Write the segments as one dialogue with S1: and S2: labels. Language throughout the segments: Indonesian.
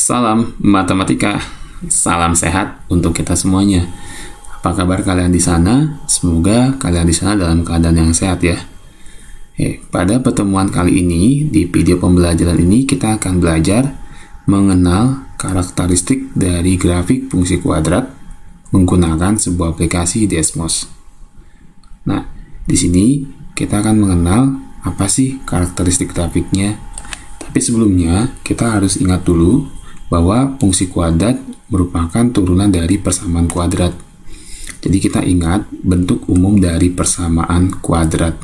S1: Salam matematika, salam sehat untuk kita semuanya. Apa kabar kalian di sana? Semoga kalian di sana dalam keadaan yang sehat ya. Pada pertemuan kali ini, di video pembelajaran ini kita akan belajar mengenal karakteristik dari grafik fungsi kuadrat menggunakan sebuah aplikasi Desmos. Nah, di sini kita akan mengenal apa sih karakteristik grafiknya. Tapi sebelumnya, kita harus ingat dulu bahwa fungsi kuadrat merupakan turunan dari persamaan kuadrat. Jadi kita ingat bentuk umum dari persamaan kuadrat.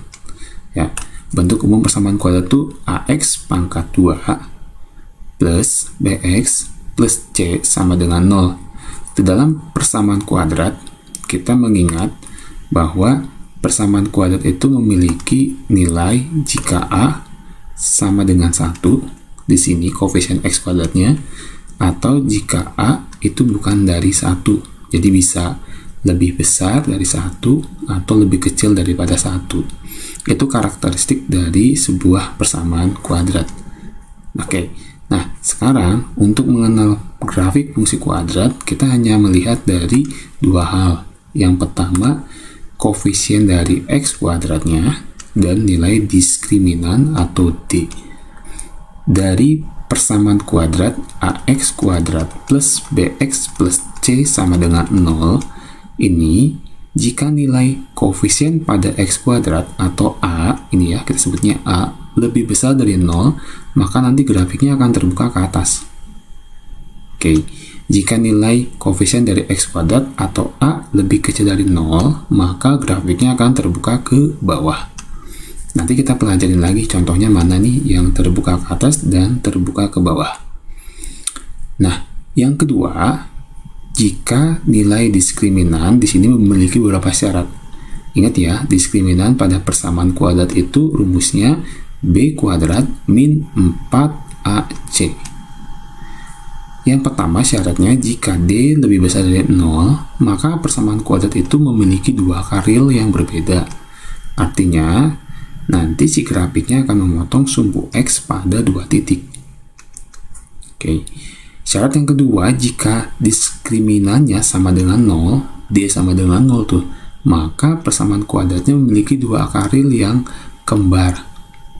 S1: Ya, bentuk umum persamaan kuadrat itu AX pangkat 2 plus BX plus C sama dengan 0. Di dalam persamaan kuadrat, kita mengingat bahwa persamaan kuadrat itu memiliki nilai jika A sama dengan 1, di sini koefisien X kuadratnya, atau jika A itu bukan dari 1, jadi bisa lebih besar dari 1 atau lebih kecil daripada 1. Itu karakteristik dari sebuah persamaan kuadrat. Oke, nah sekarang untuk mengenal grafik fungsi kuadrat, kita hanya melihat dari dua hal. Yang pertama, koefisien dari X kuadratnya dan nilai diskriminan atau D. Dari persamaan kuadrat AX kuadrat plus BX plus C sama dengan 0, ini jika nilai koefisien pada X kuadrat atau A, ini ya kita sebutnya A, lebih besar dari 0, maka nanti grafiknya akan terbuka ke atas. Oke, jika nilai koefisien dari X kuadrat atau A lebih kecil dari 0, maka grafiknya akan terbuka ke bawah. Nanti kita pelajarin lagi contohnya mana nih yang terbuka ke atas dan terbuka ke bawah. Nah, yang kedua, jika nilai diskriminan di sini memiliki beberapa syarat. Ingat ya, diskriminan pada persamaan kuadrat itu rumusnya B kuadrat min 4AC. Yang pertama syaratnya, jika D lebih besar dari 0, maka persamaan kuadrat itu memiliki dua akar real yang berbeda. Artinya, nanti si grafiknya akan memotong sumbu X pada dua titik. Oke. Syarat yang kedua, jika diskriminannya sama dengan 0, D sama dengan 0 tuh, maka persamaan kuadratnya memiliki dua akar real yang kembar.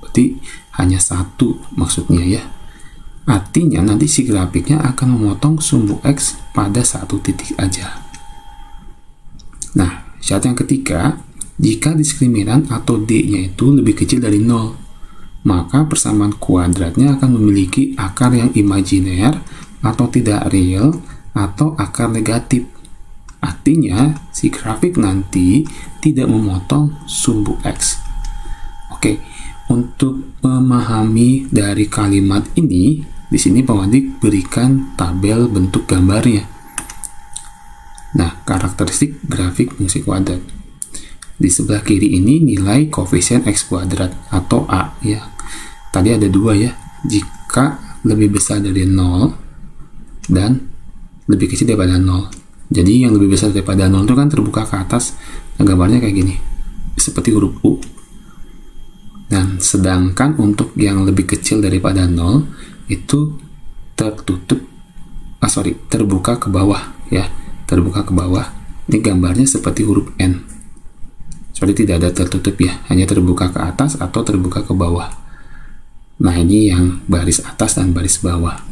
S1: Berarti hanya satu maksudnya ya. Artinya nanti si grafiknya akan memotong sumbu X pada satu titik aja. Nah, syarat yang ketiga, jika diskriminan atau D-nya itu lebih kecil dari 0, maka persamaan kuadratnya akan memiliki akar yang imajiner atau tidak real atau akar negatif. Artinya, si grafik nanti tidak memotong sumbu X. Oke, untuk memahami dari kalimat ini, di sini Pak Wadik berikan tabel bentuk gambarnya. Nah, karakteristik grafik fungsi kuadrat. Di sebelah kiri ini nilai koefisien X kuadrat atau A ya. Tadi ada dua ya. Jika lebih besar dari 0 dan lebih kecil daripada 0. Jadi yang lebih besar daripada 0 itu kan terbuka ke atas. Nah, gambarnya kayak gini. Seperti huruf U. Dan sedangkan untuk yang lebih kecil daripada 0 itu terbuka ke bawah ya. Terbuka ke bawah. Ini gambarnya seperti huruf N. Seperti tidak ada tertutup ya, hanya terbuka ke atas atau terbuka ke bawah. Nah, ini yang baris atas dan baris bawah.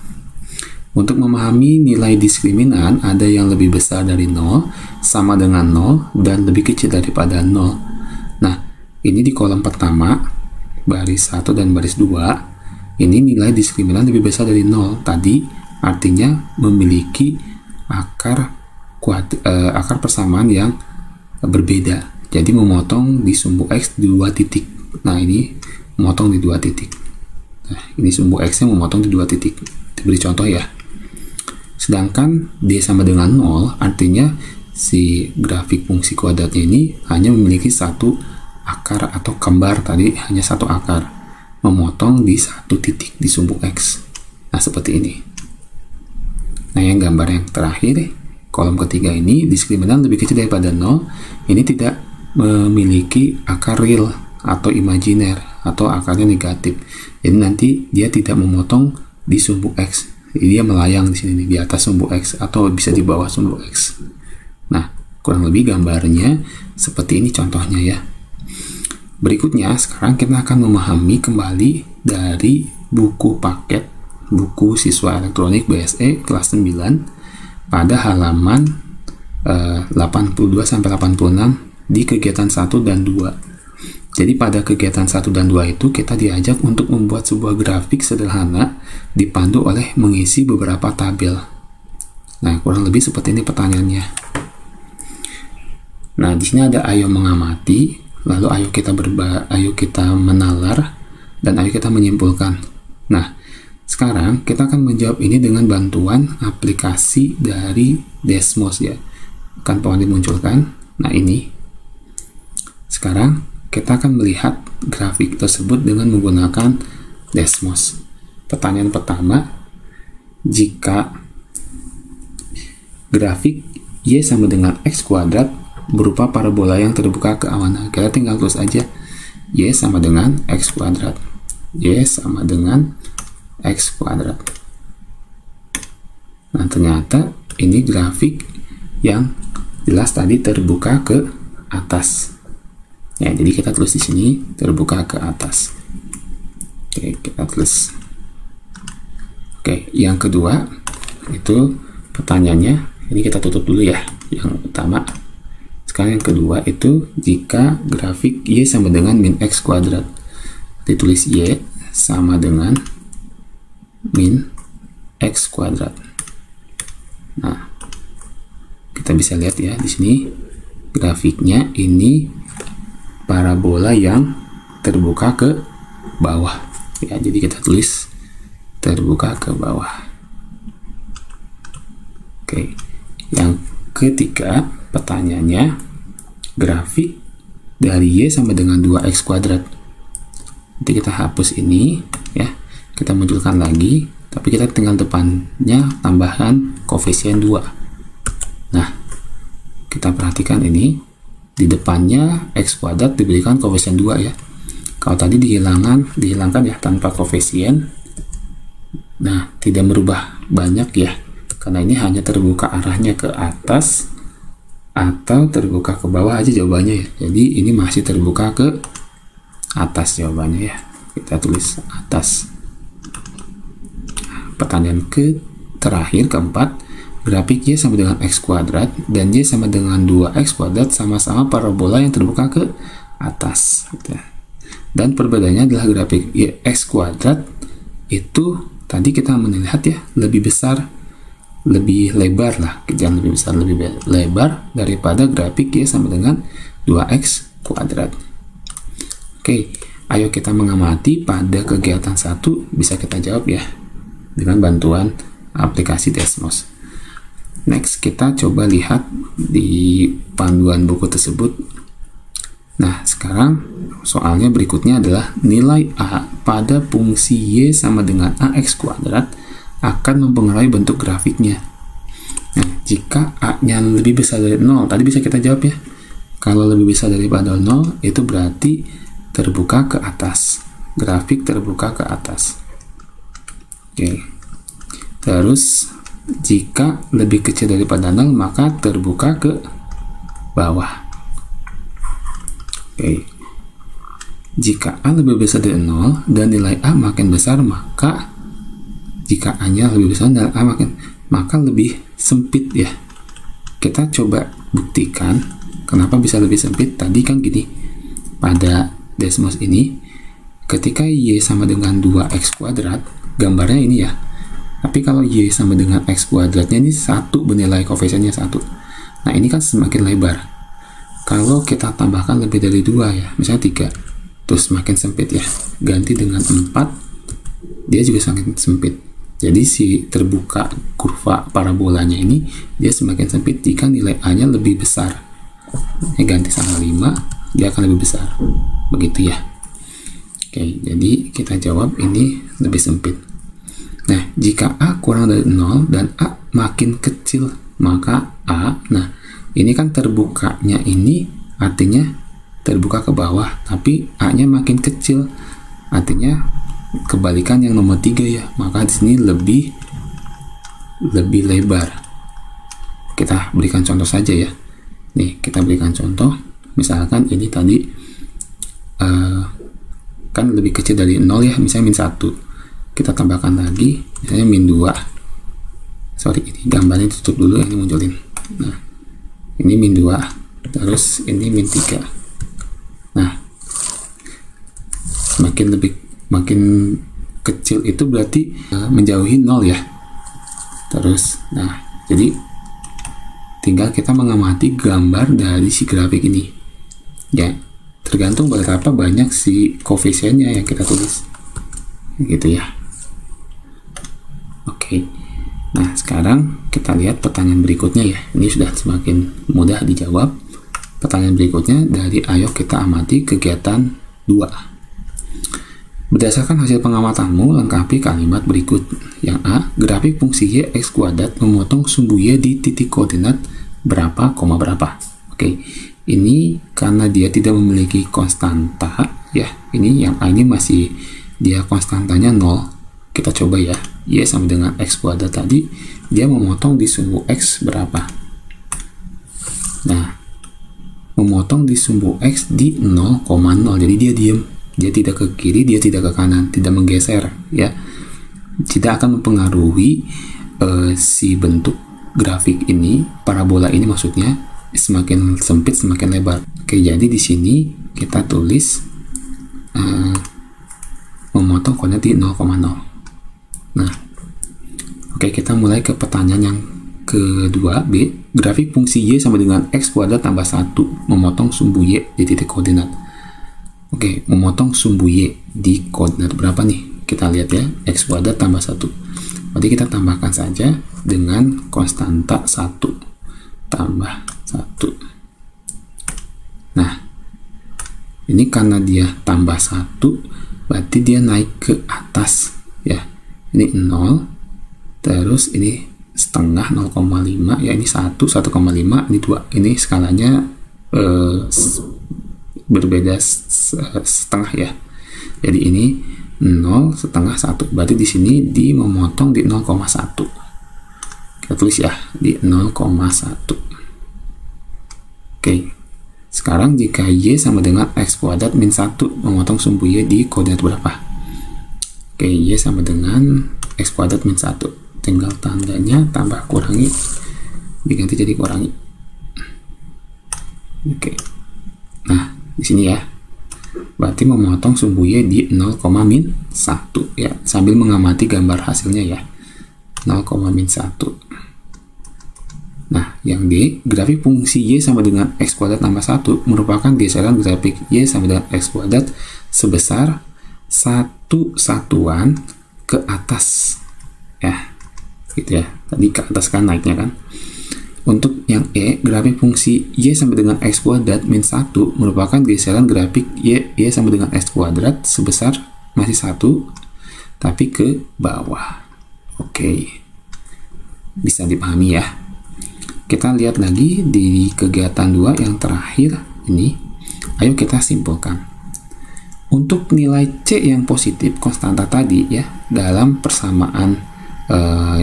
S1: Untuk memahami nilai diskriminan, ada yang lebih besar dari 0, sama dengan 0, dan lebih kecil daripada 0. Nah, ini di kolom pertama, baris 1 dan baris 2, ini nilai diskriminan lebih besar dari 0. Tadi artinya memiliki akar persamaan yang berbeda. Jadi memotong di sumbu X di dua titik. Nah, ini memotong di dua titik. Nah, ini sumbu X-nya memotong di dua titik. Diberi contoh ya. Sedangkan D sama dengan 0, artinya si grafik fungsi kuadratnya ini hanya memiliki satu akar atau kembar, tadi hanya satu akar. Memotong di satu titik di sumbu X. Nah, seperti ini. Nah, yang gambar yang terakhir, kolom ketiga ini, diskriminan lebih kecil daripada 0, ini tidak memiliki akar real atau imajiner atau akarnya negatif. Jadi nanti dia tidak memotong di sumbu X. Jadi dia melayang di sini di atas sumbu X atau bisa di bawah sumbu X. Nah, kurang lebih gambarnya seperti ini contohnya ya. Berikutnya, sekarang kita akan memahami kembali dari buku paket, buku siswa elektronik BSE kelas 9 pada halaman 82-86 di kegiatan 1 dan 2. Jadi pada kegiatan 1 dan 2 itu kita diajak untuk membuat sebuah grafik sederhana dipandu oleh mengisi beberapa tabel. Nah, kurang lebih seperti ini pertanyaannya. Nah, di sini ada ayo mengamati, lalu ayo kita menalar, dan ayo kita menyimpulkan. Nah, sekarang kita akan menjawab ini dengan bantuan aplikasi dari Desmos ya. Akan Pak Wandi munculkan. Nah, ini. Sekarang kita akan melihat grafik tersebut dengan menggunakan Desmos. Pertanyaan pertama, jika grafik Y sama dengan X kuadrat berupa parabola yang terbuka ke awan, kita tinggal tulis aja Y sama dengan X kuadrat. Y sama dengan X kuadrat. Nah, ternyata ini grafik yang jelas tadi terbuka ke atas. Ya, jadi kita tulis di sini terbuka ke atas. Oke, kita tulis. Oke, yang kedua itu pertanyaannya, ini kita tutup dulu ya. Yang pertama. Sekarang yang kedua itu jika grafik Y sama dengan min X kuadrat. Ditulis Y sama dengan min X kuadrat. Nah, kita bisa lihat ya di sini grafiknya ini parabola yang terbuka ke bawah. Ya, jadi kita tulis terbuka ke bawah. Oke. Yang ketiga, pertanyaannya grafik dari Y sama dengan 2X kuadrat. Nanti kita hapus ini ya. Kita munculkan lagi, tapi kita tinggal depannya tambahkan koefisien 2. Nah, kita perhatikan ini di depannya X kuadrat diberikan koefisien 2 ya. Kalau tadi dihilangkan ya tanpa koefisien. Nah, tidak merubah banyak ya. Karena ini hanya terbuka arahnya ke atas atau terbuka ke bawah aja jawabannya ya. Jadi ini masih terbuka ke atas jawabannya ya. Kita tulis atas. Pertanyaan terakhir keempat, grafik Y sama dengan X kuadrat dan Y sama dengan 2X kuadrat sama-sama parabola yang terbuka ke atas. Dan perbedaannya adalah grafik Y X kuadrat itu tadi kita melihat ya lebih besar, lebih lebar lah, jangan lebih besar, lebih lebar daripada grafik Y sama dengan 2X kuadrat. Oke, ayo kita mengamati pada kegiatan 1, bisa kita jawab ya dengan bantuan aplikasi Desmos. Next, kita coba lihat di panduan buku tersebut. Nah, sekarang soalnya berikutnya adalah nilai A pada fungsi Y sama dengan AX kuadrat akan mempengaruhi bentuk grafiknya. Nah, jika A-nya lebih besar dari 0, tadi bisa kita jawab ya. Kalau lebih besar daripada 0, itu berarti terbuka ke atas. Grafik terbuka ke atas. Oke. Terus, jika lebih kecil daripada 0, maka terbuka ke bawah. Oke. Jika A lebih besar dari 0 dan nilai A makin besar, maka jika A-nya lebih besar dan A maka lebih sempit ya. Kita coba buktikan kenapa bisa lebih sempit. Tadi kan gini, pada Desmos ini ketika Y sama dengan 2X kuadrat, gambarnya ini ya. Tapi kalau Y sama dengan X kuadratnya ini 1, bernilai koefisiennya 1. Nah, ini kan semakin lebar. Kalau kita tambahkan lebih dari 2 ya, misalnya 3, terus semakin sempit ya. Ganti dengan 4, dia juga semakin sempit. Jadi si terbuka kurva parabolanya ini dia semakin sempit jika nilai A-nya lebih besar. Ganti sama 5, dia akan lebih besar. Begitu ya. Oke, jadi kita jawab ini lebih sempit. Nah, jika A kurang dari 0 dan A makin kecil, maka A, nah ini kan terbukanya ini artinya terbuka ke bawah, tapi A-nya makin kecil, artinya kebalikan yang nomor 3 ya. Maka di sini lebih lebih lebar. Kita berikan contoh saja ya. Nih, kita berikan contoh. Misalkan ini tadi kan lebih kecil dari 0 ya, misalnya min 1. Kita tambahkan lagi, misalnya min 2. Sorry, ini gambarnya tutup dulu, ini munculin. Nah, ini min 2, terus ini min 3. Nah, makin kecil itu berarti menjauhi 0 ya. Terus, nah, jadi tinggal kita mengamati gambar dari si grafik ini. Ya, tergantung berapa banyak si koefisiennya yang kita tulis. Gitu ya. Oke. Nah, sekarang kita lihat pertanyaan berikutnya ya. Ini sudah semakin mudah dijawab. Pertanyaan berikutnya dari ayo kita amati kegiatan 2. Berdasarkan hasil pengamatanmu, lengkapi kalimat berikut. Yang A, grafik fungsi y x kuadrat memotong sumbu y di titik koordinat berapa, berapa. Oke, ini karena dia tidak memiliki konstanta, ya. Ini yang A ini masih dia konstantanya 0. Kita coba ya, y sama dengan x kuadrat tadi, dia memotong di sumbu x berapa. Nah, memotong di sumbu x di 0,0, jadi dia diam. Dia tidak ke kiri, dia tidak ke kanan, tidak menggeser, ya. Tidak akan mempengaruhi si bentuk grafik ini, parabola ini maksudnya, semakin sempit semakin lebar. Oke, jadi di sini kita tulis memotong koordinat di 0,0. Nah, oke, kita mulai ke pertanyaan yang kedua, B. Grafik fungsi y sama dengan x kuadrat tambah 1 memotong sumbu y di titik koordinat. Oke, memotong sumbu y di koordinat berapa nih? Kita lihat ya, x kuadrat tambah 1. Berarti kita tambahkan saja dengan konstanta 1 tambah 1. Nah, ini karena dia tambah 1, berarti dia naik ke atas ya. Ini 0, terus ini setengah 0,5, ya ini 1, 1,5, ini 2. Ini skalanya berbeda setengah ya. Jadi ini 0 setengah 1. Berarti di sini di memotong di 0,1. Kita tulis ya di 0,1. Oke. Sekarang jika y sama dengan x kuadrat min 1 memotong sumbu y di koordinat berapa? Oke, y sama dengan x kuadrat min 1. Tinggal tandanya tambah kurangi, diganti jadi kurangi. Oke. Nah, di sini ya, berarti memotong sumbu y di 0,-1 ya, sambil mengamati gambar hasilnya ya, 0,-1. Nah, yang D, grafik fungsi y sama dengan x kuadrat tambah 1 merupakan geseran grafik y sama dengan x kuadrat sebesar 1 satuan ke atas ya, gitu ya, tadi ke atas kan naiknya kan. Untuk yang E, grafik fungsi y sama dengan x kuadrat min 1 merupakan geseran grafik y sama dengan x kuadrat sebesar masih 1 tapi ke bawah. Oke, bisa dipahami ya. Kita lihat lagi di kegiatan 2 yang terakhir ini. Ayo kita simpulkan. Untuk nilai C yang positif konstanta tadi ya, dalam persamaan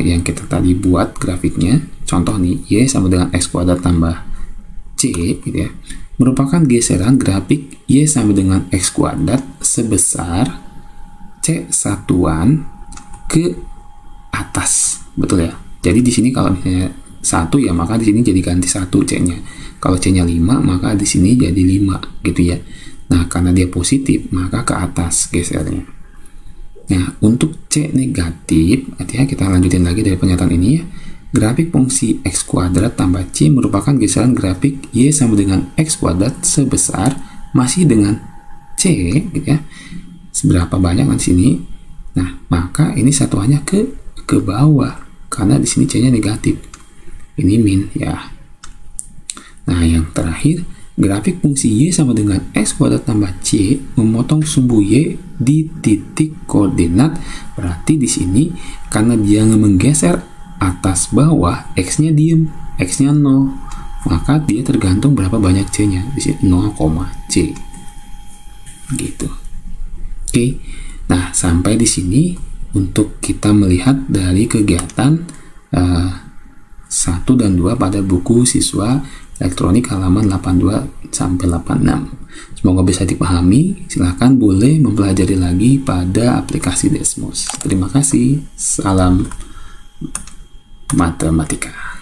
S1: yang kita tadi buat grafiknya, contoh nih, y sama dengan x kuadrat tambah c gitu ya, merupakan geseran grafik y sama dengan x kuadrat sebesar c satuan ke atas, betul ya. Jadi di sini kalau misalnya 1 ya, maka di sini jadi ganti 1 c-nya. Kalau c-nya 5, maka di sini jadi 5 gitu ya. Nah, karena dia positif, maka ke atas gesernya. Nah, untuk C negatif, artinya kita lanjutin lagi dari pernyataan ini ya. Grafik fungsi x kuadrat tambah C merupakan geseran grafik y sama dengan x kuadrat sebesar masih dengan C gitu ya. Seberapa banyak di sini? Nah, maka ini satuannya ke bawah karena di sini C-nya negatif. Ini min ya. Nah, yang terakhir, grafik fungsi y sama dengan x kuadrat tambah c memotong sumbu y di titik koordinat. Berarti di sini karena dia menggeser atas bawah, x-nya diem, x-nya 0, maka dia tergantung berapa banyak c-nya. Di sini 0, c. Gitu. Oke. Nah, sampai di sini untuk kita melihat dari kegiatan 1 dan 2 pada buku siswa elektronik halaman 82 sampai 86. Semoga bisa dipahami. Silahkan boleh mempelajari lagi pada aplikasi Desmos. Terima kasih. Salam matematika.